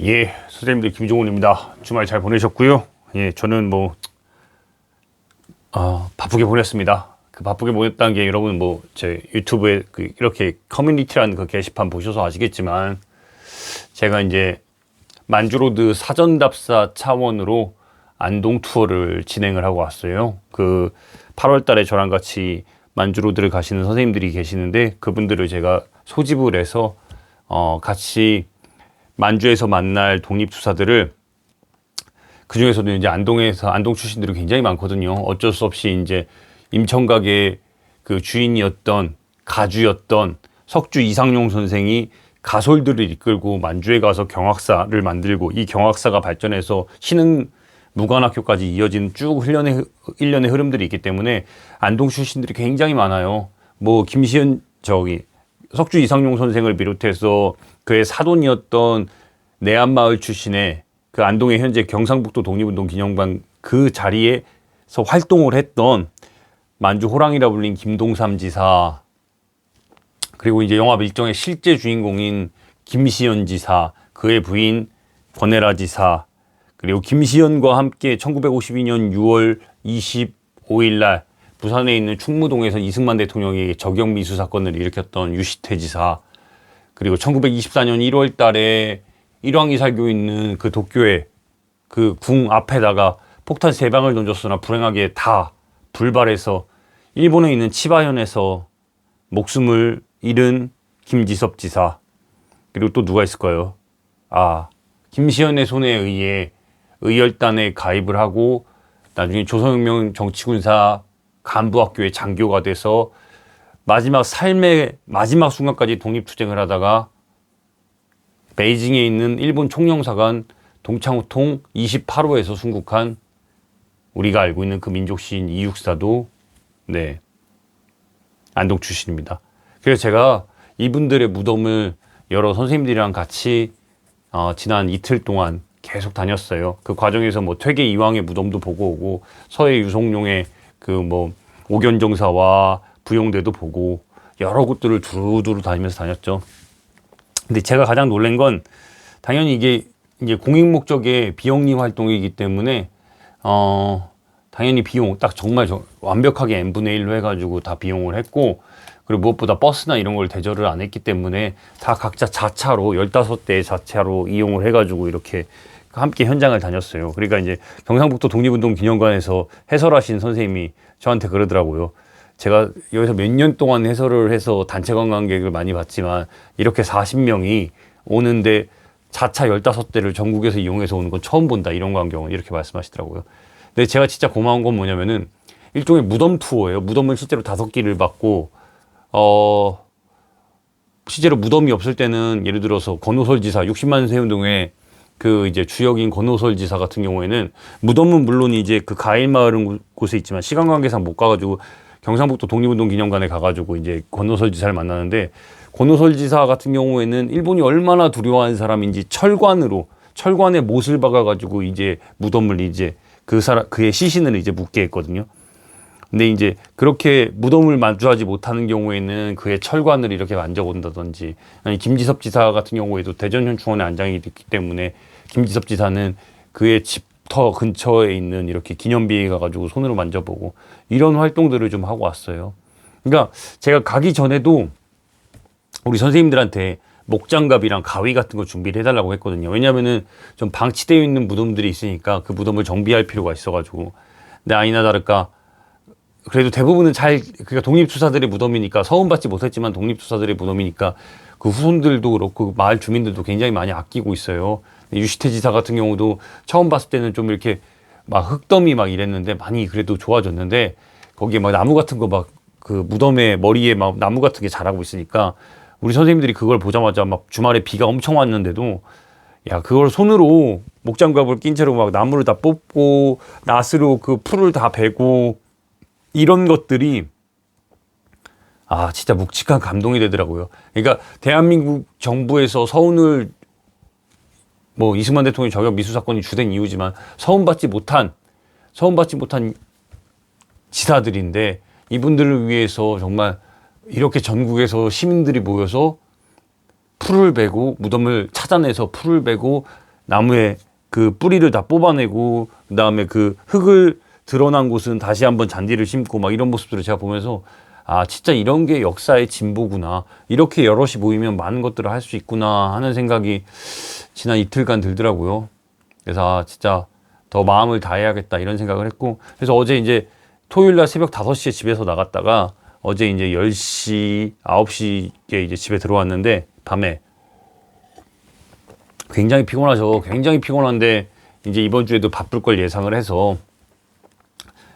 예, 선생님들 김종훈입니다. 주말 잘 보내셨고요. 예, 저는 바쁘게 보냈습니다. 그 바쁘게 보냈다는 게 여러분 제 유튜브에 이렇게 커뮤니티라는 그 게시판 보셔서 아시겠지만 제가 이제 만주로드 사전답사 차원으로 안동 투어를 진행을 하고 왔어요. 그 8월 달에 저랑 같이 만주로드를 가시는 선생님들이 계시는데 그분들을 제가 소집을 해서 같이 만주에서 만날 독립투사들을 그중에서도 이제 안동 출신들이 굉장히 많거든요. 어쩔 수 없이 이제 임청각의 그 주인이었던 가주였던 석주 이상용 선생이 가솔들을 이끌고 만주에 가서 경학사를 만들고 이 경학사가 발전해서 신흥 무관학교까지 이어진 쭉 일련의 흐름들이 있기 때문에 안동 출신들이 굉장히 많아요. 석주 이상용 선생을 비롯해서 그의 사돈이었던 내안마을 출신의 그 안동의 현재 경상북도 독립운동 기념관 그 자리에서 활동을 했던 만주 호랑이라 불린 김동삼 지사, 그리고 이제 영화 밀정의 실제 주인공인 김시연 지사, 그의 부인 권혜라 지사, 그리고 김시연과 함께 1952년 6월 25일 날 부산에 있는 충무동에서 이승만 대통령에게 적역미수 사건을 일으켰던 유시태 지사, 그리고 1924년 1월 달에 일왕이 살고 있는 그 도쿄의 그 궁 앞에다가 폭탄 3방을 던졌으나 불행하게 다 불발해서 일본에 있는 치바현에서 목숨을 잃은 김지섭 지사, 그리고 또 누가 있을까요? 김시현의 손에 의해 의열단에 가입을 하고 나중에 조선혁명 정치군사 간부학교의 장교가 돼서 삶의 마지막 순간까지 독립투쟁을 하다가 베이징에 있는 일본 총영사관 동창호통 28호에서 순국한 우리가 알고 있는 그 민족시인 이육사도 안동 출신입니다. 그래서 제가 이분들의 무덤을 여러 선생님들이랑 같이 지난 이틀 동안 계속 다녔어요. 그 과정에서 퇴계 이황의 무덤도 보고 오고 서해 유송룡의 오견정사와 부용대도 보고 여러 곳들을 두루두루 다녔죠. 근데 제가 가장 놀란 건 당연히 이게 이제 공익 목적의 비영리 활동이기 때문에 당연히 비용 딱 정말 완벽하게 n분의 1로 해가지고 다 비용을 했고, 그리고 무엇보다 버스나 이런 걸 대절을 안 했기 때문에 다 각자 자차로 15대의 자차로 이용을 해가지고 이렇게 함께 현장을 다녔어요. 그러니까 이제 경상북도 독립운동 기념관에서 해설하신 선생님이 저한테 그러더라고요. 제가 여기서 몇 년 동안 해설을 해서 단체 관광객을 많이 봤지만 이렇게 40명이 오는데 자차 15대를 전국에서 이용해서 오는 건 처음 본다, 이런 광경을 이렇게 말씀하시더라고요. 근데 제가 진짜 고마운 건 뭐냐면은 일종의 무덤 투어예요. 무덤을 실제로 5끼를 받고 실제로 무덤이 없을 때는 예를 들어서 권오설 지사 60만 세운동에 그 이제 주역인 권오설 지사 같은 경우에는 무덤은 물론 이제 그 가일마을 곳에 있지만 시간 관계상 못 가가지고 경상북도 독립운동 기념관에 가가지고 이제 권오설 지사를 만나는데, 권오설 지사 같은 경우에는 일본이 얼마나 두려워하는 사람인지 철관에 못을 박아가지고 이제 무덤을 이제 그의 시신을 이제 묻게 했거든요. 근데 이제 그렇게 무덤을 마주하지 못하는 경우에는 그의 철관을 이렇게 만져본다든지, 아니 김지섭 지사 같은 경우에도 대전현충원에 안장이 있기 때문에 김지섭 지사는 그의 집터 근처에 있는 이렇게 기념비에 가가지고 손으로 만져보고 이런 활동들을 좀 하고 왔어요. 그러니까 제가 가기 전에도 우리 선생님들한테 목장갑이랑 가위 같은 거 준비를 해달라고 했거든요. 왜냐면은 좀 방치되어 있는 무덤들이 있으니까 그 무덤을 정비할 필요가 있어가지고. 근데 아니나 다를까 그래도 대부분은 그러니까 독립투사들의 무덤이니까, 서운받지 못했지만 독립투사들의 무덤이니까 그 후손들도 그렇고 마을 주민들도 굉장히 많이 아끼고 있어요. 유시태 지사 같은 경우도 처음 봤을 때는 좀 이렇게 흙더미 이랬는데 많이 그래도 좋아졌는데, 거기에 나무 같은 거 그 무덤의 머리에 나무 같은 게 자라고 있으니까 우리 선생님들이 그걸 보자마자 주말에 비가 엄청 왔는데도 그걸 손으로 목장갑을 낀 채로 나무를 다 뽑고 낫으로 그 풀을 다 베고 이런 것들이 진짜 묵직한 감동이 되더라고요. 그러니까 대한민국 정부에서 서운을 이승만 대통령 저격 미수 사건이 주된 이유지만 서운받지 못한 지사들인데, 이분들을 위해서 정말 이렇게 전국에서 시민들이 모여서 풀을 베고 무덤을 찾아내서 풀을 베고 나무의 그 뿌리를 다 뽑아내고 그다음에 그 흙을 드러난 곳은 다시 한번 잔디를 심고 막 이런 모습들을 제가 보면서 아 진짜 이런 게 역사의 진보구나, 이렇게 여럿이 모이면 많은 것들을 할 수 있구나 하는 생각이 지난 이틀간 들더라고요. 그래서 아 진짜 더 마음을 다해야겠다 이런 생각을 했고, 그래서 어제 이제 토요일날 새벽 5시에 집에서 나갔다가 어제 이제 10시 9시에 이제 집에 들어왔는데 밤에 굉장히 피곤하죠. 굉장히 피곤한데 이제 이번 주에도 바쁠 걸 예상을 해서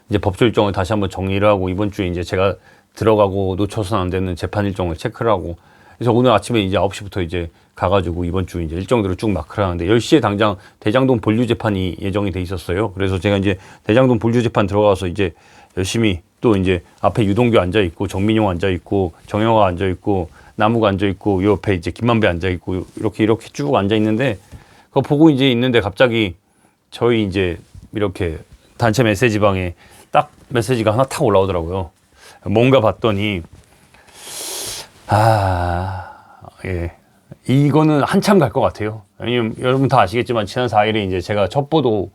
이제 법조 일정을 다시 한번 정리를 하고, 이번 주에 이제 제가 들어가고 놓쳐서는 안 되는 재판 일정을 체크를 하고, 그래서 오늘 아침에 이제 9시부터 이제 가가지고 이번 주 이제 일정들을 쭉 마크를 하는데 10시에 당장 대장동 본류 재판이 예정이 돼 있었어요. 그래서 제가 이제 대장동 본류 재판 들어가서 이제 열심히 또 이제 앞에 유동규 앉아 있고 정민용 앉아 있고 정영화 앉아 있고 나무가 앉아 있고 요 옆에 이제 김만배 앉아 있고 이렇게 쭉 앉아 있는데, 그거 보고 이제 있는데 갑자기 저희 이제 이렇게 단체 메시지방에 딱 메시지가 하나 탁 올라오더라고요. 뭔가 봤더니 예, 이거는 한참 갈 것 같아요. 왜냐면 여러분 다 아시겠지만 지난 4일에 이제 제가 첫 보도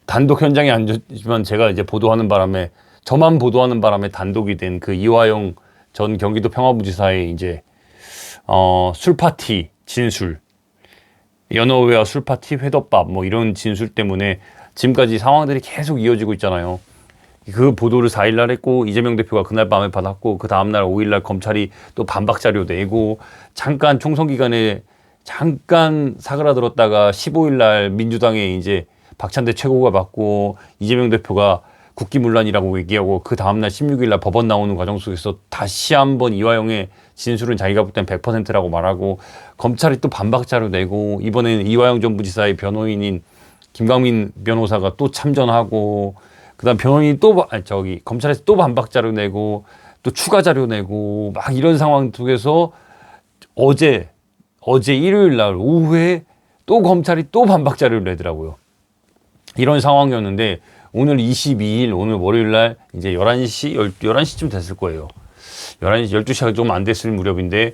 단독 현장에 앉았지만 제가 이제 보도하는 바람에, 저만 보도하는 바람에 단독이 된 그 이화영 전 경기도 평화부지사의 이제 술파티 진술, 연어회와 술파티 회덮밥 뭐 이런 진술 때문에 지금까지 상황들이 계속 이어지고 있잖아요. 그 보도를 4일날 했고 이재명 대표가 그날 밤에 받았고 그 다음날 5일날 검찰이 또 반박 자료 내고 잠깐 총선 기간에 잠깐 사그라들었다가 15일날 민주당에 이제 박찬대 최고가 받고 이재명 대표가 국기문란이라고 얘기하고 그 다음날 16일날 법원 나오는 과정 속에서 다시 한번 이화영의 진술은 자기가 볼 땐 100%라고 말하고 검찰이 또 반박 자료 내고 이번에는 이화영 전 부지사의 변호인인 김광민 변호사가 또 참전하고 그다음 변호인이 또 검찰에서 또 반박 자료 내고 또 추가 자료 내고 막 이런 상황 속에서 어제 일요일 날 오후에 또 검찰이 또 반박 자료를 내더라고요. 이런 상황이었는데 오늘 22일 오늘 월요일 날 이제 11시쯤 됐을 거예요. 11시 12시가 좀 안 됐을 무렵인데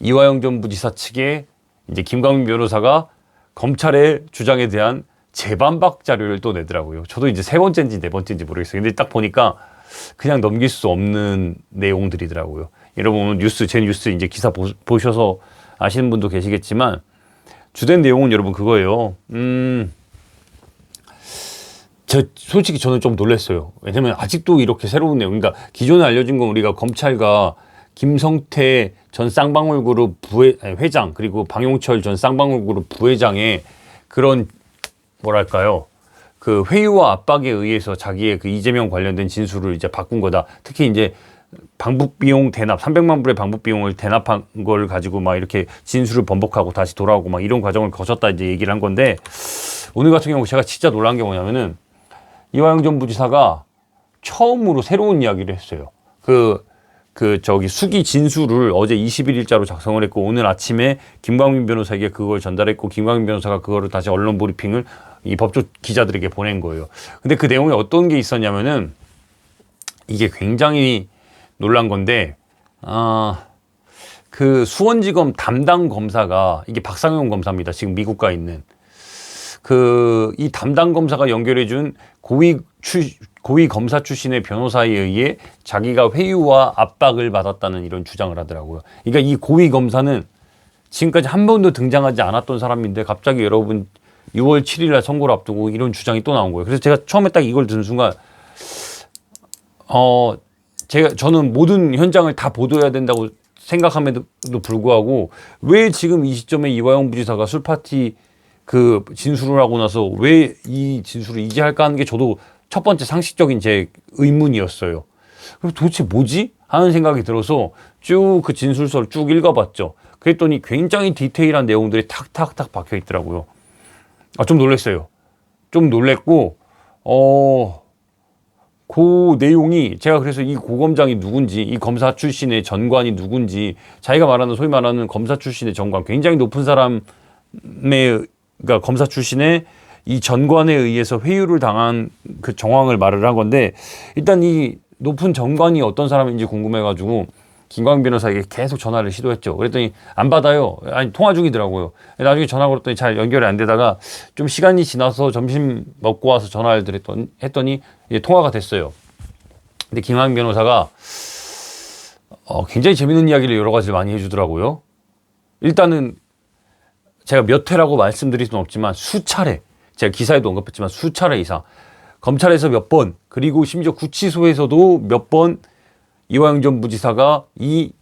이화영 전 부지사 측에 이제 김광민 변호사가 검찰의 주장에 대한 재반박 자료를 또 내더라고요. 저도 이제 세 번째인지 네 번째인지 모르겠어요. 근데 딱 보니까 그냥 넘길 수 없는 내용들이더라고요. 여러분 제 뉴스 이제 기사 보셔서 아시는 분도 계시겠지만 주된 내용은 여러분 그거예요. 솔직히 저는 좀 놀랐어요. 왜냐면 아직도 이렇게 새로운 내용, 그러니까 기존에 알려진 건 우리가 검찰과 김성태 전 쌍방울그룹 회장 그리고 방용철 전 쌍방울그룹 부회장의 그런 뭐랄까요, 그 회유와 압박에 의해서 자기의 그 이재명 관련된 진술을 이제 바꾼 거다. 특히 이제 방북 비용 대납 300만 불의 방북 비용을 대납한 걸 가지고 막 이렇게 진술을 번복하고 다시 돌아오고 막 이런 과정을 거쳤다 이제 얘기를 한 건데, 오늘 같은 경우 제가 진짜 놀란 게 뭐냐면은 이화영 전 부지사가 처음으로 새로운 이야기를 했어요. 수기 진술을 어제 21일자로 작성을 했고 오늘 아침에 김광민 변호사에게 그걸 전달했고 김광민 변호사가 그거를 다시 언론 브리핑을 이 법조 기자들에게 보낸 거예요. 근데 그 내용에 어떤 게 있었냐면은 이게 굉장히 놀란 건데, 그 수원지검 담당 검사가 이게 박상용 검사입니다. 지금 미국 가 있는 이 담당 검사가 연결해준 고위 검사 출신의 변호사에 의해 자기가 회유와 압박을 받았다는 이런 주장을 하더라고요. 그러니까 이 고위 검사는 지금까지 한 번도 등장하지 않았던 사람인데 갑자기 여러분 6월 7일날 선고를 앞두고 이런 주장이 또 나온 거예요. 그래서 제가 처음에 딱 이걸 듣는 순간 저는 모든 현장을 다 보도해야 된다고 생각함에도 불구하고 왜 지금 이 시점에 이화영 부지사가 술파티 그 진술을 하고 나서 왜 이 진술을 이제 할까 하는 게 저도 첫 번째 상식적인 제 의문이었어요. 그럼 도대체 뭐지? 하는 생각이 들어서 쭉 그 진술서를 쭉 읽어봤죠. 그랬더니 굉장히 디테일한 내용들이 탁탁탁 박혀 있더라고요. 좀 놀랐어요. 좀 놀랬고, 그 내용이 제가 그래서 이 고검장이 누군지, 이 검사 출신의 전관이 누군지, 자기가 말하는 소위 말하는 검사 출신의 전관, 굉장히 높은 사람의, 그러니까 검사 출신의 이 전관에 의해서 회유를 당한 그 정황을 말을 한 건데, 일단 이 높은 전관이 어떤 사람인지 궁금해가지고 김광민 변호사에게 계속 전화를 시도했죠. 그랬더니 안 받아요. 아니 통화 중이더라고요. 나중에 전화 걸었더니 잘 연결이 안 되다가 좀 시간이 지나서 점심 먹고 와서 전화를 했더니 이제 통화가 됐어요. 근데 김광민 변호사가 굉장히 재밌는 이야기를 여러 가지를 많이 해주더라고요. 일단은 제가 몇 회라고 말씀드릴 수는 없지만 수차례, 제가 기사에도 언급했지만 수차례 이상 검찰에서 몇 번, 그리고 심지어 구치소에서도 몇 번 이화영 전 부지사가 이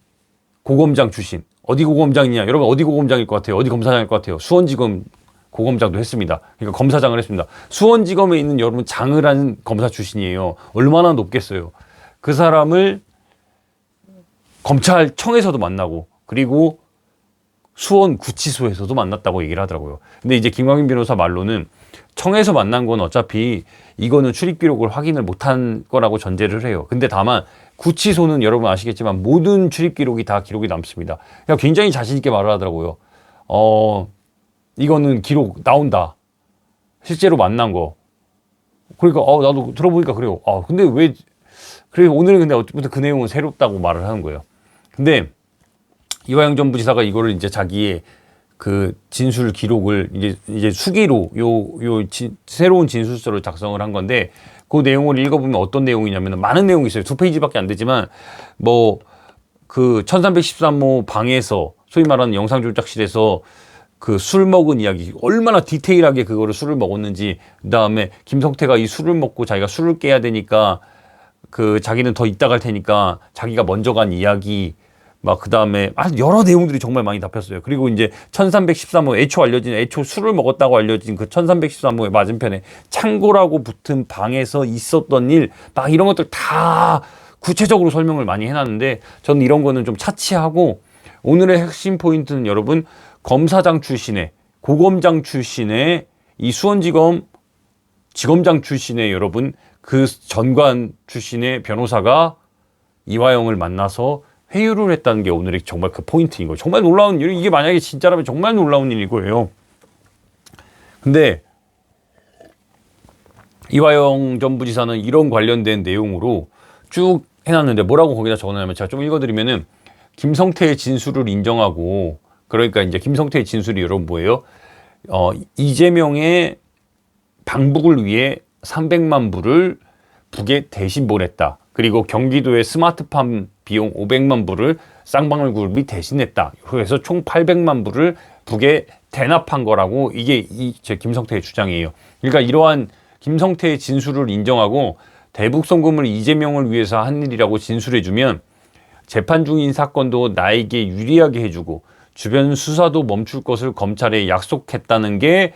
고검장 출신, 어디 고검장이냐, 여러분 어디 고검장일 것 같아요? 어디 검사장일 것 같아요? 수원지검 고검장도 했습니다. 그러니까 검사장을 했습니다. 수원지검에 있는 여러분 장을 한 검사 출신이에요. 얼마나 높겠어요. 그 사람을 검찰청에서도 만나고, 그리고 수원 구치소에서도 만났다고 얘기를 하더라고요. 근데 이제 김광민 변호사 말로는 청에서 만난 건 어차피 이거는 출입 기록을 확인을 못한 거라고 전제를 해요. 근데 다만 구치소는 여러분 아시겠지만 모든 출입 기록이 다 기록이 남습니다. 그러니까 굉장히 자신 있게 말을 하더라고요. 이거는 기록 나온다. 실제로 만난 거. 그러니까 나도 들어보니까 그래요. 근데 왜 그래 오늘은 근데 어쨌든 그 내용은 새롭다고 말을 하는 거예요. 근데 이화영 전 부지사가 이거를 이제 자기의 그 진술 기록을 이제 수기로 새로운 진술서를 작성을 한 건데, 그 내용을 읽어보면 어떤 내용이냐면 많은 내용이 있어요. 2페이지밖에 안 되지만 뭐 그 1313호 방에서 소위 말하는 영상조작실에서 그 술 먹은 이야기, 얼마나 디테일하게 그거를 술을 먹었는지, 그다음에 김성태가 이 술을 먹고 자기가 술을 깨야 되니까 그 자기는 더 이따 갈 테니까 자기가 먼저 간 이야기, 막 그다음에 여러 내용들이 정말 많이 잡혔어요. 그리고 이제 1313호 애초 술을 먹었다고 알려진 그 1313호의 맞은편에 창고라고 붙은 방에서 있었던 일, 막 이런 것들 다 구체적으로 설명을 많이 해놨는데, 저는 이런 거는 좀 차치하고 오늘의 핵심 포인트는 여러분 검사장 출신의 고검장 출신의 이 수원지검 지검장 출신의 여러분 그 전관 출신의 변호사가 이화영을 만나서 회유를 했다는 게 오늘의 정말 그 포인트인 거예요. 정말 놀라운 일, 이게 만약에 진짜라면 정말 놀라운 일일 거예요. 근데 이화영 전 부지사는 이런 관련된 내용으로 쭉 해놨는데 뭐라고 거기다 적어놨냐면, 제가 좀 읽어드리면은 김성태의 진술을 인정하고, 그러니까 이제 김성태의 진술이 여러분 뭐예요? 이재명의 방북을 위해 300만 불을 북에 대신 보냈다. 그리고 경기도의 스마트팜 비용 500만 불을 쌍방울그룹이 대신했다. 그래서 총 800만 불을 북에 대납한 거라고, 이게 제 김성태의 주장이에요. 그러니까 이러한 김성태의 진술을 인정하고 대북 송금을 이재명을 위해서 한 일이라고 진술해주면 재판 중인 사건도 나에게 유리하게 해주고 주변 수사도 멈출 것을 검찰에 약속했다는 게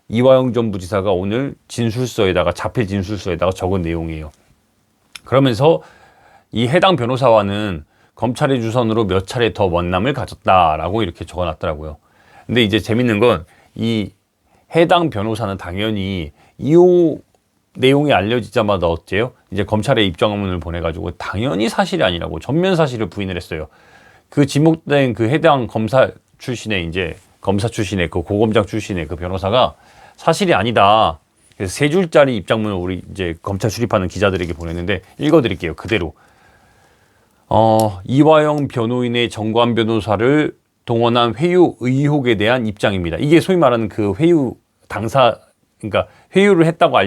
이화영 전 부지사가 오늘 진술서에다가, 자폐 진술서에다가 적은 내용이에요. 그러면서 이 해당 변호사와는 검찰의 주선으로 몇 차례 더 만남을 가졌다라고 이렇게 적어놨더라고요. 근데 이제 재밌는 건 이 해당 변호사는 당연히 이 내용이 알려지자마자 어째요? 이제 검찰에 입장문을 보내가지고 당연히 사실이 아니라고 전면 사실을 부인을 했어요. 그 지목된 그 해당 검사 출신의 그 고검장 출신의 그 변호사가 사실이 아니다. 그래서 3줄짜리 입장문을 우리 이제 검찰 출입하는 기자들에게 보냈는데 읽어드릴게요. 그대로. 이화영 변호인의 정관 변호사를 동원한 회유 의혹에 대한 입장입니다. 이게 소위 말하는 그 회유 당사, 그러니까 회유를 했다고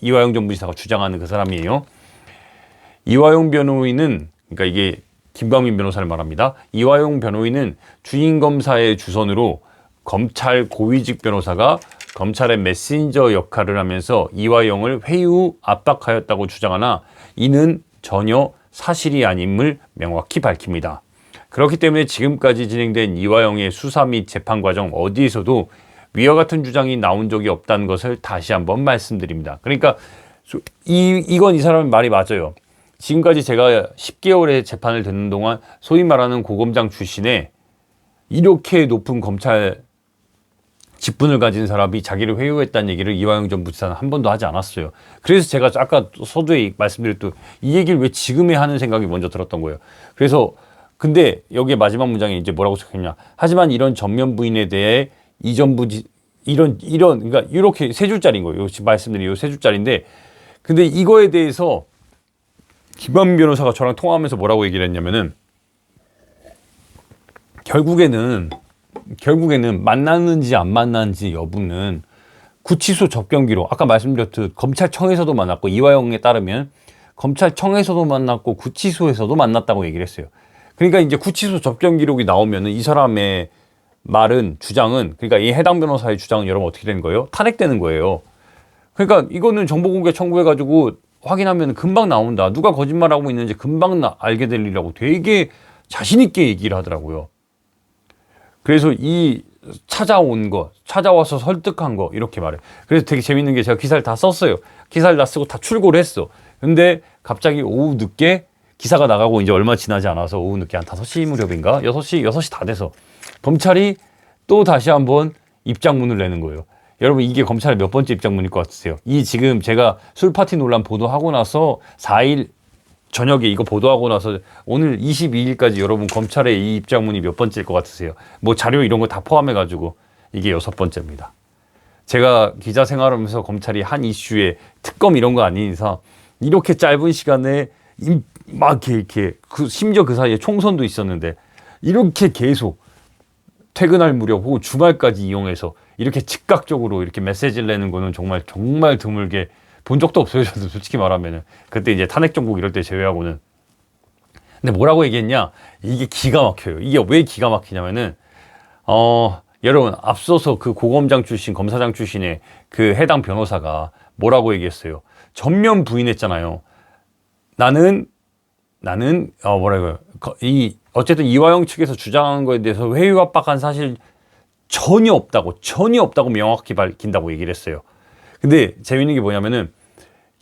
이화영 전 부지사가 주장하는 그 사람이에요. 이화영 변호인은, 그러니까 이게 김광민 변호사를 말합니다. 이화영 변호인은 주인 검사의 주선으로 검찰 고위직 변호사가 검찰의 메신저 역할을 하면서 이화영을 회유 압박하였다고 주장하나 이는 전혀 사실이 아님을 명확히 밝힙니다. 그렇기 때문에 지금까지 진행된 이화영의 수사 및 재판 과정 어디에서도 위와 같은 주장이 나온 적이 없다는 것을 다시 한번 말씀드립니다. 그러니까 이건 이 사람의 말이 맞아요. 지금까지 제가 10개월의 재판을 듣는 동안 소위 말하는 고검장 출신의 이렇게 높은 검찰 직분을 가진 사람이 자기를 회유했다는 얘기를 이화영 전 부지사는 한 번도 하지 않았어요. 그래서 제가 아까 서두에 말씀드렸던 이 얘기를 왜 지금에 하는 생각이 먼저 들었던 거예요. 그래서 근데 여기에 마지막 문장에 이제 뭐라고 적혔냐. 하지만 이런 전면 부인에 대해 이전 부지 그러니까 이렇게 3줄짜리인 거예요. 지금 말씀드린 이 3줄짜리인데, 근데 이거에 대해서 김광민 변호사가 저랑 통화하면서 뭐라고 얘기를 했냐면은 결국에는 만났는지 안 만났는지 여부는 구치소 접견기로 아까 말씀드렸듯 검찰청에서도 만났고 이화영에 따르면 검찰청에서도 만났고 구치소에서도 만났다고 얘기를 했어요. 그러니까 이제 구치소 접견 기록이 나오면은 이 사람의 말은 주장은 그러니까 이 해당 변호사의 주장은 여러분 어떻게 되는 거예요? 탄핵되는 거예요. 그러니까 이거는 정보공개 청구해가지고 확인하면 금방 나온다. 누가 거짓말하고 있는지 금방 알게 될 일이라고 되게 자신 있게 얘기를 하더라고요. 그래서 이 찾아온 거, 찾아와서 설득한 거 이렇게 말해. 그래서 되게 재밌는 게 제가 기사를 다 썼어요. 기사를 다 쓰고 다 출고를 했어. 근데 갑자기 오후 늦게 기사가 나가고 이제 얼마 지나지 않아서 오후 늦게 한 5시 무렵인가? 6시 다 돼서 검찰이 또 다시 한번 입장문을 내는 거예요. 여러분 이게 검찰의 몇 번째 입장문일 것 같으세요? 이 지금 제가 술파티 논란 보도하고 나서 4일 저녁에 이거 보도하고 나서 오늘 22일까지 여러분 검찰의 이 입장문이 몇 번째일 것 같으세요? 뭐 자료 이런 거 다 포함해가지고 이게 6번째입니다. 제가 기자 생활하면서 검찰이 한 이슈에 특검 이런 거 아닌 이상 이렇게 짧은 시간에 막 이렇게 심지어 그 사이에 총선도 있었는데 이렇게 계속 퇴근할 무렵 혹은 주말까지 이용해서 이렇게 즉각적으로 이렇게 메시지를 내는 거는 정말 드물게 본 적도 없어요. 저도 솔직히 말하면은 그때 이제 탄핵 정국 이럴 때 제외하고는. 근데 뭐라고 얘기했냐? 이게 기가 막혀요. 이게 왜 기가 막히냐면은 여러분 앞서서 그 고검장 출신 검사장 출신의 그 해당 변호사가 뭐라고 얘기했어요? 전면 부인했잖아요. 나는 뭐라고요? 어쨌든 이화영 측에서 주장하는 거에 대해서 회유 압박한 사실 전혀 없다고 명확히 밝힌다고 얘기를 했어요. 근데 재밌는 게 뭐냐면은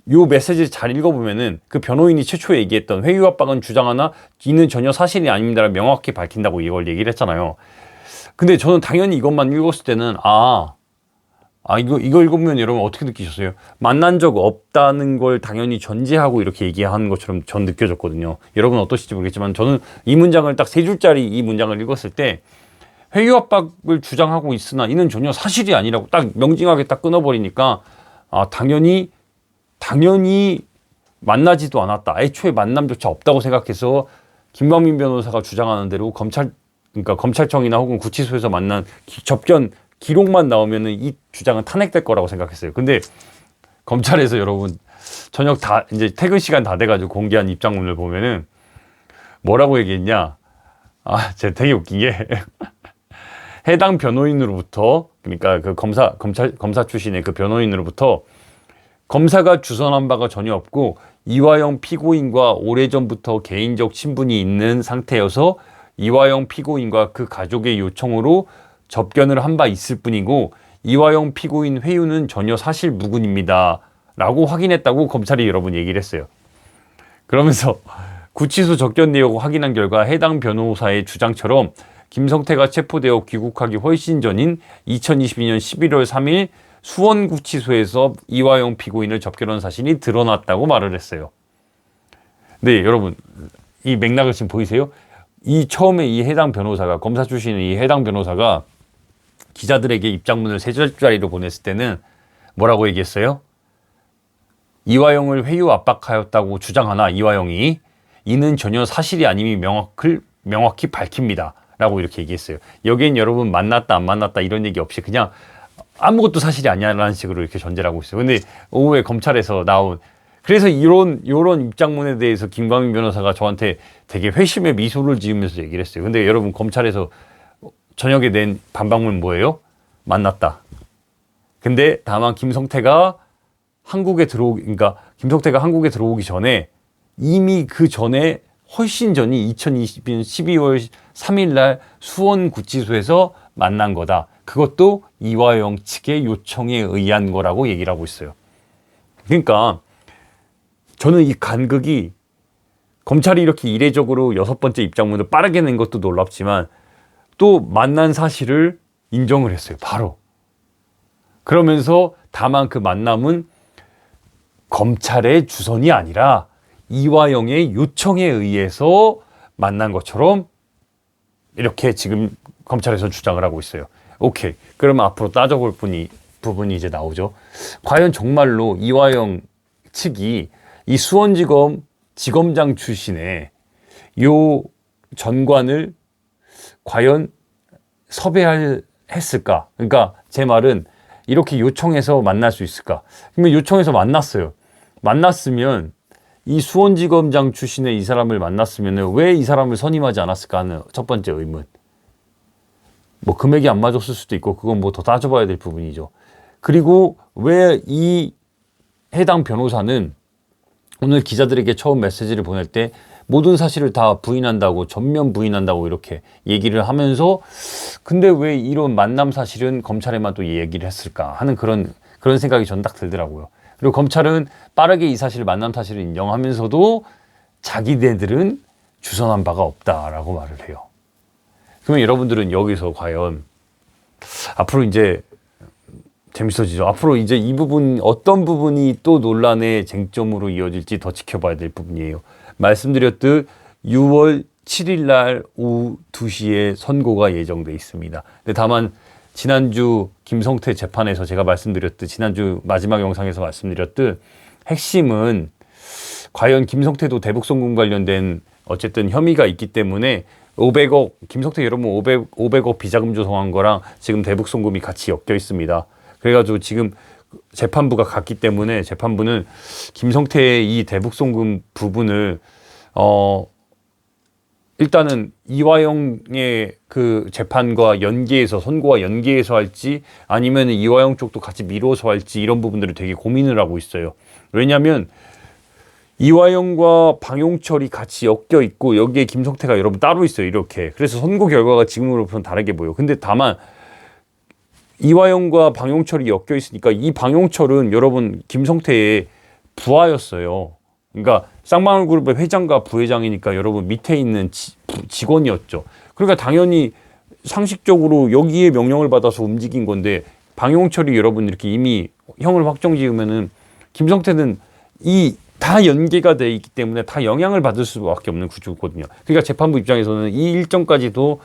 요 메시지를 잘 읽어보면은 그 변호인이 최초에 얘기했던 회유 압박은 주장하나 이는 전혀 사실이 아닙니다를 명확히 밝힌다고 이걸 얘기를 했잖아요. 근데 저는 당연히 이것만 읽었을 때는 이거 읽으면 여러분 어떻게 느끼셨어요? 만난 적 없다는 걸 당연히 전제하고 이렇게 얘기하는 것처럼 전 느껴졌거든요. 여러분 어떠실지 모르겠지만 저는 이 문장을 딱 3줄짜리 이 문장을 읽었을 때 회유 압박을 주장하고 있으나 이는 전혀 사실이 아니라고 딱 명징하게 딱 끊어버리니까 당연히 만나지도 않았다. 애초에 만남조차 없다고 생각해서 김광민 변호사가 주장하는 대로 그러니까 검찰청이나 혹은 구치소에서 만난 접견 기록만 나오면은 이 주장은 탄핵될 거라고 생각했어요. 근데 검찰에서 여러분 저녁 다 이제 퇴근 시간 다 돼가지고 공개한 입장문을 보면은 뭐라고 얘기했냐? 제가 되게 웃긴 게 해당 변호인으로부터 그러니까 그 검사 출신의 그 변호인으로부터 검사가 주선한 바가 전혀 없고 이화영 피고인과 오래전부터 개인적 친분이 있는 상태여서 이화영 피고인과 그 가족의 요청으로 접견을 한 바 있을 뿐이고 이화영 피고인 회유는 전혀 사실 무근입니다. 라고 확인했다고 검찰이 여러분 얘기를 했어요. 그러면서 구치소 접견 내역을 확인한 결과 해당 변호사의 주장처럼 김성태가 체포되어 귀국하기 훨씬 전인 2022년 11월 3일 수원구치소에서 이화영 피고인을 접견한 사실이 드러났다고 말을 했어요. 네, 여러분 이 맥락을 지금 보이세요? 처음에 이 해당 변호사가 검사 출신의 이 해당 변호사가 기자들에게 입장문을 3줄짜리로 보냈을 때는 뭐라고 얘기했어요? 이화영을 회유 압박하였다고 주장하나 이화영이 이는 전혀 사실이 아님이 명확히 밝힙니다. 라고 이렇게 얘기했어요. 여기엔 여러분 만났다 안 만났다 이런 얘기 없이 그냥 아무것도 사실이 아니야라는 식으로 이렇게 전제를 하고 있어요. 근데 오후에 검찰에서 나온 그래서 이런 입장문에 대해서 김광민 변호사가 저한테 되게 회심의 미소를 지으면서 얘기를 했어요. 근데 여러분 검찰에서 저녁에 낸 반박문 뭐예요? 만났다. 근데 다만 김성태가 한국에 들어오기 전에 이미 그 전에 훨씬 전이 2020년 12월 3일 날 수원구치소에서 만난 거다. 그것도 이화영 측의 요청에 의한 거라고 얘기를 하고 있어요. 그러니까 저는 이 간극이 검찰이 이렇게 이례적으로 6번째 입장문을 빠르게 낸 것도 놀랍지만 또 만난 사실을 인정을 했어요. 바로. 그러면서 다만 그 만남은 검찰의 주선이 아니라 이화영의 요청에 의해서 만난 것처럼 이렇게 지금 검찰에서 주장을 하고 있어요. 오케이. 그러면 앞으로 따져볼 부분이 이제 나오죠. 과연 정말로 이화영 측이 이 수원지검 지검장 출신의 요 전관을 과연 했을까? 그러니까 제 말은 이렇게 요청해서 만날 수 있을까? 그러면 요청해서 만났어요. 만났으면 이 수원지검장 출신의 이 사람을 만났으면 왜 이 사람을 선임하지 않았을까 하는 첫 번째 의문. 뭐 금액이 안 맞았을 수도 있고 그건 뭐 더 따져봐야 될 부분이죠. 그리고 왜 이 해당 변호사는 오늘 기자들에게 처음 메시지를 보낼 때 모든 사실을 다 부인한다고, 전면 부인한다고 이렇게 얘기를 하면서 근데 왜 이런 만남 사실은 검찰에만 또 얘기를 했을까 하는 그런 생각이 전 딱 들더라고요. 그리고 검찰은 빠르게 이 사실을 만남 사실을 인정하면서도 자기네들은 주선한 바가 없다라고 말을 해요. 그러면 여러분들은 여기서 과연 앞으로 이제 재밌어지죠. 앞으로 이제 이 부분 어떤 부분이 또 논란의 쟁점으로 이어질지 더 지켜봐야 될 부분이에요. 말씀드렸듯 6월 7일 날 오후 2시에 선고가 예정돼 있습니다. 근데 다만 지난주 김성태 재판에서 제가 말씀드렸듯 지난주 마지막 영상에서 말씀드렸듯 핵심은 과연 김성태도 대북송금 관련된 어쨌든 혐의가 있기 때문에 500억 김성태 여러분 500억 비자금 조성한 거랑 지금 대북송금이 같이 엮여 있습니다. 그래가지고 지금 재판부가 갔기 때문에 재판부는 김성태의 이 대북송금 부분을 일단은 이화영의 그 재판과 연계해서 선고와 연계해서 할지 아니면 이화영 쪽도 같이 미뤄서 할지 이런 부분들을 되게 고민을 하고 있어요. 왜냐하면 이화영과 방용철이 같이 엮여 있고 여기에 김성태가 여러분 따로 있어요. 이렇게. 그래서 선고 결과가 지금으로부터는 다르게 보여요. 근데 다만 이화영과 방용철이 엮여 있으니까 이 방용철은 여러분 김성태의 부하였어요. 그러니까 쌍방울그룹의 회장과 부회장이니까 여러분 밑에 있는 직원이었죠. 그러니까 당연히 상식적으로 여기에 명령을 받아서 움직인 건데 방용철이 여러분 이렇게 이미 형을 확정 지으면은 김성태는 이 다 연계가 돼 있기 때문에 다 영향을 받을 수밖에 없는 구조거든요. 그러니까 재판부 입장에서는 이 일정까지도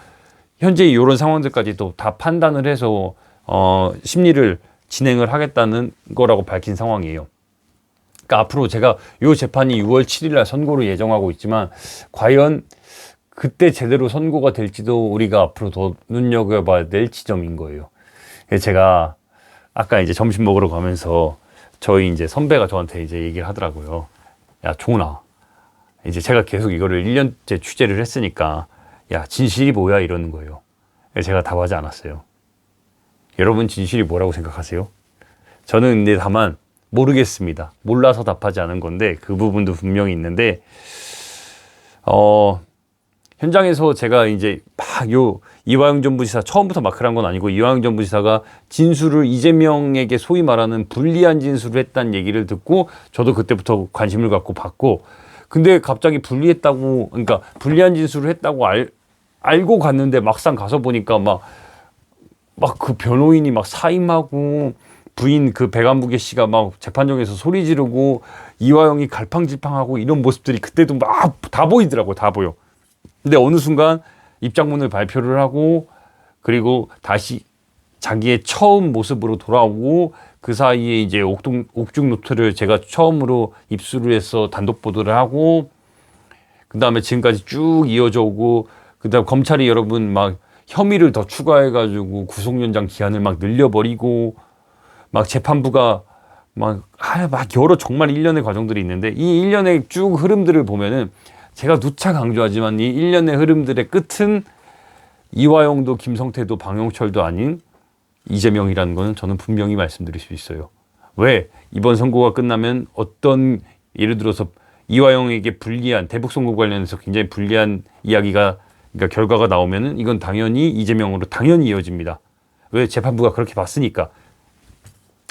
현재 이런 상황들까지도 다 판단을 해서 심리를 진행을 하겠다는 거라고 밝힌 상황이에요. 그러니까 앞으로 제가 이 재판이 6월 7일 날 선고를 예정하고 있지만 과연 그때 제대로 선고가 될지도 우리가 앞으로 더 눈여겨봐야 될 지점인 거예요. 제가 아까 이제 점심 먹으러 가면서 저희 이제 선배가 저한테 이제 얘기를 하더라고요. 야, 종훈아. 이제 제가 계속 이거를 1년째 취재를 했으니까 야, 진실이 뭐야? 이러는 거예요. 제가 답하지 않았어요. 여러분 진실이 뭐라고 생각하세요? 저는 근데 다만 모르겠습니다. 몰라서 답하지 않은 건데 그 부분도 분명히 있는데 현장에서 제가 이제 막 이화영 전 부지사 처음부터 막 그런 건 아니고 이화영 전 부지사가 진술을 이재명에게 소위 말하는 불리한 진술을 했다는 얘기를 듣고 저도 그때부터 관심을 갖고 봤고 근데 갑자기 그러니까 불리한 진술을 했다고 알고 갔는데 막상 가서 보니까 막 그 변호인이 막 사임하고 부인 그 백안부계 씨가 막 재판정에서 소리 지르고 이화영이 갈팡질팡하고 이런 모습들이 그때도 막 다 보이더라고요. 다 보여. 근데 어느 순간 입장문을 발표를 하고 그리고 다시 자기의 처음 모습으로 돌아오고 그 사이에 이제 옥중 노트를 제가 처음으로 입수를 해서 단독 보도를 하고 그 다음에 지금까지 쭉 이어져 오고 그 다음 검찰이 여러분 막 혐의를 더 추가해가지고 구속연장 기한을 막 늘려버리고 막 재판부가 막 여러 정말 일련의 과정들이 있는데 이 일련의 쭉 흐름들을 보면은 제가 누차 강조하지만 이 일련의 흐름들의 끝은 이화영도 김성태도 방용철도 아닌 이재명이라는 거는 저는 분명히 말씀드릴 수 있어요. 왜? 이번 선고가 끝나면 어떤 예를 들어서 이화영에게 불리한 대북선거 관련해서 굉장히 불리한 이야기가 그러니까 결과가 나오면은 이건 당연히 이재명으로 당연히 이어집니다. 왜? 재판부가 그렇게 봤으니까.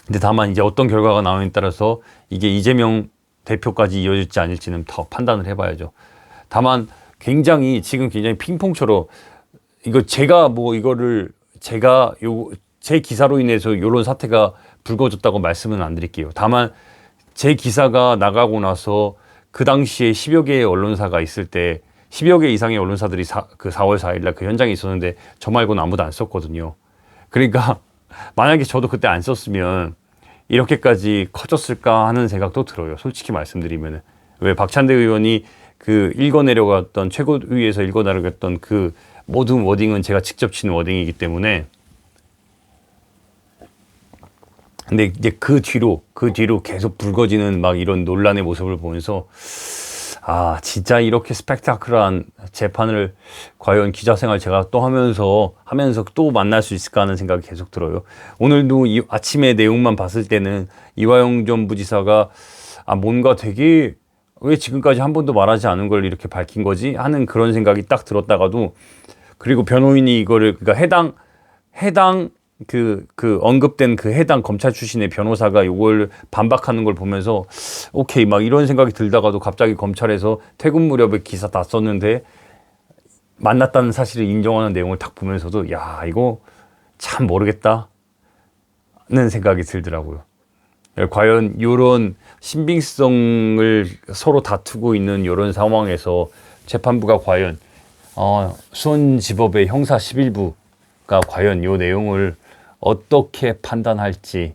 근데 다만 이제 어떤 결과가 나오느냐에 따라서 이게 이재명 대표까지 이어질지 아닐지는 더 판단을 해봐야죠. 다만 굉장히 지금 굉장히 핑퐁처럼 이거 제가 제 기사로 인해서 이런 사태가 불거졌다고 말씀은 안 드릴게요. 다만 제 기사가 나가고 나서 그 당시에 10여 개의 언론사가 있을 때 10여 개 이상의 언론사들이 4월 4일 날 그 현장에 있었는데 저 말고는 아무도 안 썼거든요. 그러니까 만약에 저도 그때 안 썼으면 이렇게까지 커졌을까 하는 생각도 들어요. 솔직히 말씀드리면은. 왜 박찬대 의원이 그 최고위에서 읽어내려갔던 그 모든 워딩은 제가 직접 친 워딩이기 때문에. 근데 이제 그 뒤로 계속 불거지는 막 이런 논란의 모습을 보면서 아, 진짜 이렇게 스펙타클한 재판을 과연 기자 생활 제가 또 하면서 또 만날 수 있을까 하는 생각이 계속 들어요. 오늘도 이 아침에 내용만 봤을 때는 이화영 전 부지사가 아, 뭔가 되게 왜 지금까지 한 번도 말하지 않은 걸 이렇게 밝힌 거지 하는 그런 생각이 딱 들었다가도, 그리고 변호인이 이거를, 그러니까 해당 언급된 그 해당 검찰 출신의 변호사가 이걸 반박하는 걸 보면서 오케이 막 이런 생각이 들다가도 갑자기 검찰에서 퇴근 무렵에 기사 다 썼는데 만났다는 사실을 인정하는 내용을 딱 보면서도 야, 이거 참 모르겠다는 생각이 들더라고요. 과연 이런 신빙성을 서로 다투고 있는 이런 상황에서 재판부가 과연 수원지법의 형사 11부가 과연 이 내용을 어떻게 판단할지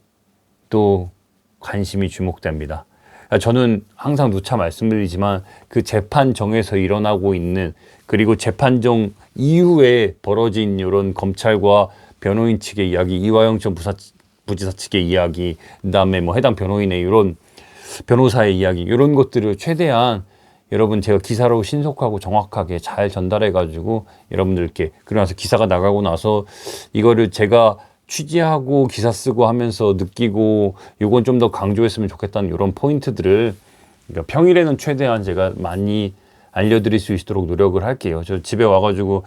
또 관심이 주목됩니다. 저는 항상 누차 말씀드리지만 그 재판정에서 일어나고 있는, 그리고 재판정 이후에 벌어진 이런 검찰과 변호인 측의 이야기, 이화영 전 부지사 측의 이야기, 그다음에 뭐 해당 변호인의 이런 변호사의 이야기, 이런 것들을 최대한 여러분 제가 기사로 신속하고 정확하게 잘 전달해 가지고 여러분들께, 그러고 나서 기사가 나가고 나서 이거를 제가 취재하고 기사 쓰고 하면서 느끼고 요건 좀 더 강조했으면 좋겠다는 이런 포인트들을, 그러니까 평일에는 최대한 제가 많이 알려드릴 수 있도록 노력을 할게요. 저 집에 와가지고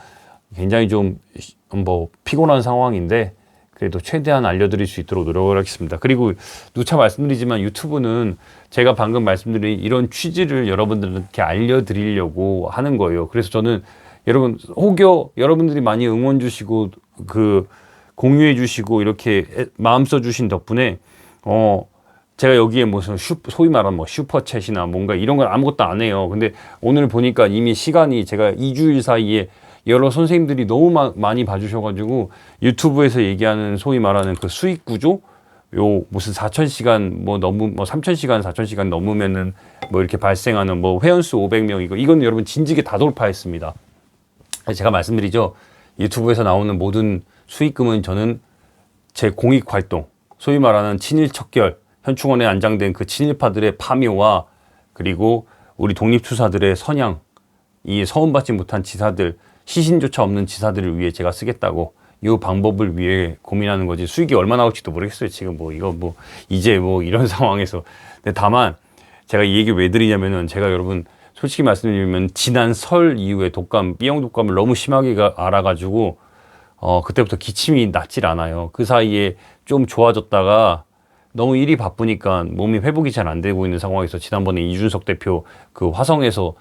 굉장히 좀 뭐 피곤한 상황인데 그래도 최대한 알려드릴 수 있도록 노력을 하겠습니다. 그리고 누차 말씀드리지만 유튜브는 제가 방금 말씀드린 이런 취지를 여러분들께 알려드리려고 하는 거예요. 그래서 저는 여러분 혹여 여러분들이 많이 응원 주시고 공유해 주시고 이렇게 마음 써 주신 덕분에 제가 여기에 무슨 소위 말하는 뭐 슈퍼챗이나 뭔가 이런 건 아무것도 안 해요. 근데 오늘 보니까 이미 시간이 제가 2주일 사이에 여러 선생님들이 너무 많이 봐주셔가지고 유튜브에서 얘기하는 소위 말하는 그 수익 구조, 요 무슨 4,000시간 뭐 3,000시간 4,000시간 넘으면은 뭐 이렇게 발생하는 뭐 회원수 500명, 이건 여러분 진지게 다 돌파했습니다. 제가 말씀드리죠. 유튜브에서 나오는 모든 수익금은 저는 제 공익 활동, 소위 말하는 친일 척결, 현충원에 안장된 그 친일파들의 파묘와 그리고 우리 독립투사들의 선양, 이 서원받지 못한 지사들, 시신조차 없는 지사들을 위해 제가 쓰겠다고 이 방법을 위해 고민하는 거지, 수익이 얼마 나올지도 모르겠어요. 지금 이제 이런 상황에서. 근데 다만 제가 이 얘기 왜 드리냐면은, 제가 여러분 솔직히 말씀드리면 지난 설 이후에 B형 독감을 너무 심하게 알아가지고 그때부터 기침이 낫질 않아요. 그 사이에 좀 좋아졌다가 너무 일이 바쁘니까 몸이 회복이 잘 안 되고 있는 상황에서 지난번에 이준석 대표 그 화성에서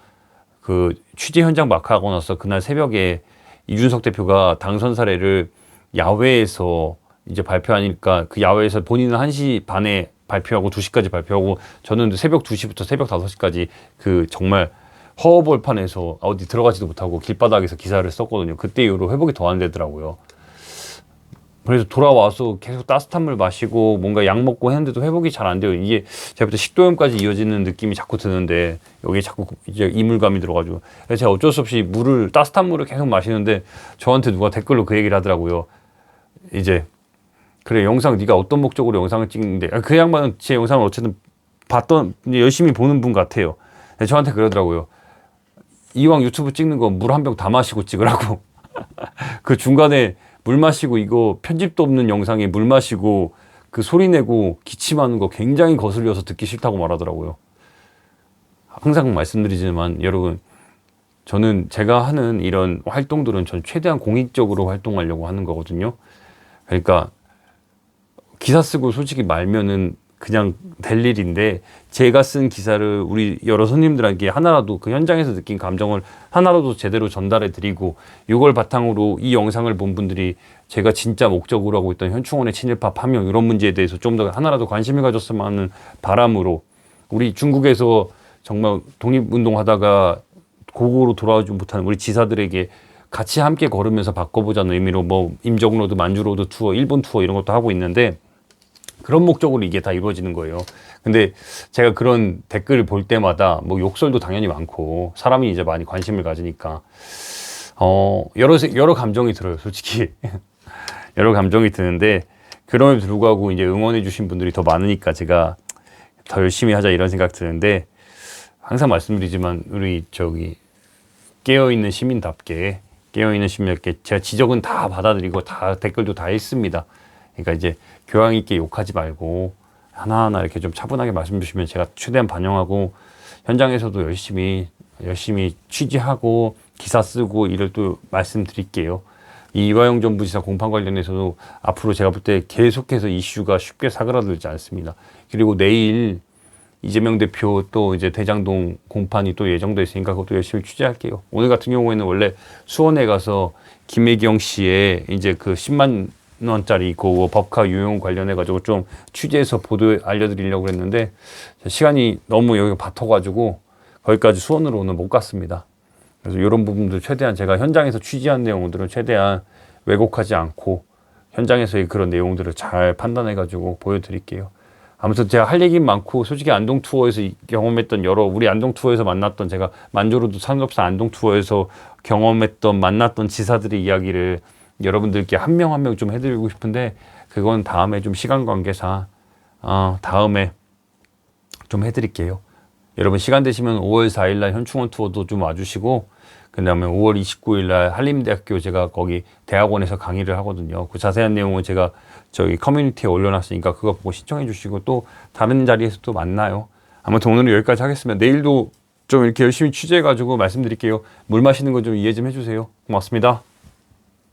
그 취재 현장 마크하고 나서 그날 새벽에 이준석 대표가 당선 사례를 야외에서 이제 발표하니까, 그 야외에서 본인은 1시 반에 발표하고 2시까지 발표하고 저는 새벽 2시부터 새벽 5시까지 그 정말 허허벌판에서 어디 들어가지도 못하고 길바닥에서 기사를 썼거든요. 그때 이후로 회복이 더 안 되더라고요. 그래서 돌아와서 계속 따뜻한 물 마시고 뭔가 약 먹고 했는데도 회복이 잘 안 돼요. 이게 제가 볼 때 식도염까지 이어지는 느낌이 자꾸 드는데 여기에 자꾸 이제 이물감이 들어가지고, 그래서 제가 어쩔 수 없이 따뜻한 물을 계속 마시는데 저한테 누가 댓글로 그 얘기를 하더라고요. 이제 그래, 영상 네가 어떤 목적으로 영상을 찍는데, 그 양반은 제 영상을 어쨌든 열심히 보는 분 같아요. 저한테 그러더라고요. 이왕 유튜브 찍는 거 물 한 병 다 마시고 찍으라고. 그 중간에 물 마시고 이거 편집도 없는 영상에 물 마시고 그 소리 내고 기침하는 거 굉장히 거슬려서 듣기 싫다고 말하더라고요. 항상 말씀드리지만 여러분, 저는 제가 하는 이런 활동들은 전 최대한 공익적으로 활동하려고 하는 거거든요. 그러니까 기사 쓰고 솔직히 말면은 그냥 될 일인데, 제가 쓴 기사를 우리 여러 손님들에게 하나라도 그 현장에서 느낀 감정을 하나라도 제대로 전달해 드리고, 이걸 바탕으로 이 영상을 본 분들이 제가 진짜 목적으로 하고 있던 현충원의 친일파 파명 이런 문제에 대해서 좀 더 하나라도 관심을 가졌으면 하는 바람으로, 우리 중국에서 정말 독립운동 하다가 고국으로 돌아오지 못하는 우리 지사들에게 같이 함께 걸으면서 바꿔보자는 의미로 뭐 임정로드, 만주로드 투어, 일본 투어 이런 것도 하고 있는데, 그런 목적으로 이게 다 이루어지는 거예요. 근데 제가 그런 댓글을 볼 때마다 뭐 욕설도 당연히 많고 사람이 이제 많이 관심을 가지니까 여러 감정이 들어요, 솔직히. 여러 감정이 드는데, 그럼에도 불구하고 이제 응원해주신 분들이 더 많으니까 제가 더 열심히 하자 이런 생각 드는데, 항상 말씀드리지만, 우리 깨어있는 시민답게, 제가 지적은 다 받아들이고, 다 댓글도 다 읽습니다. 그러니까 이제 교양 있게 욕하지 말고, 하나하나 이렇게 좀 차분하게 말씀 주시면 제가 최대한 반영하고, 현장에서도 열심히 취재하고, 기사 쓰고 일을 또 말씀드릴게요. 이 이화영 전 부지사 공판 관련해서도 앞으로 제가 볼 때 계속해서 이슈가 쉽게 사그라들지 않습니다. 그리고 내일 이재명 대표 또 이제 대장동 공판이 또 예정돼 있으니까 그것도 열심히 취재할게요. 오늘 같은 경우에는 원래 수원에 가서 김혜경 씨의 이제 그 10만 원짜리 그 법카 유용 관련해 가지고 좀 취재해서 보도 알려드리려고 했는데 시간이 너무 여기가 바빠가지고 거기까지 수원으로 오늘 못 갔습니다. 그래서 이런 부분들 최대한 제가 현장에서 취재한 내용들은 최대한 왜곡하지 않고 현장에서의 그런 내용들을 잘 판단해가지고 보여드릴게요. 아무튼 제가 할 얘기는 많고 솔직히 안동 투어에서 경험했던 우리 안동 투어에서 만났던 제가 만조로도 상급사 안동 투어에서 경험했던 만났던 지사들의 이야기를 여러분들께 한 명 한 명 좀 해드리고 싶은데 그건 다음에 좀 시간 관계상 다음에 좀 해드릴게요. 여러분 시간 되시면 5월 4일날 현충원 투어도 좀 와주시고 그 다음에 5월 29일날 한림대학교 제가 거기 대학원에서 강의를 하거든요. 그 자세한 내용은 제가 저기 커뮤니티에 올려놨으니까 그거 보고 신청해 주시고 또 다른 자리에서 또 만나요. 아무튼 오늘은 여기까지 하겠습니다. 내일도 좀 이렇게 열심히 취재해가지고 말씀드릴게요. 물 마시는 거 좀 이해 좀 해주세요. 고맙습니다.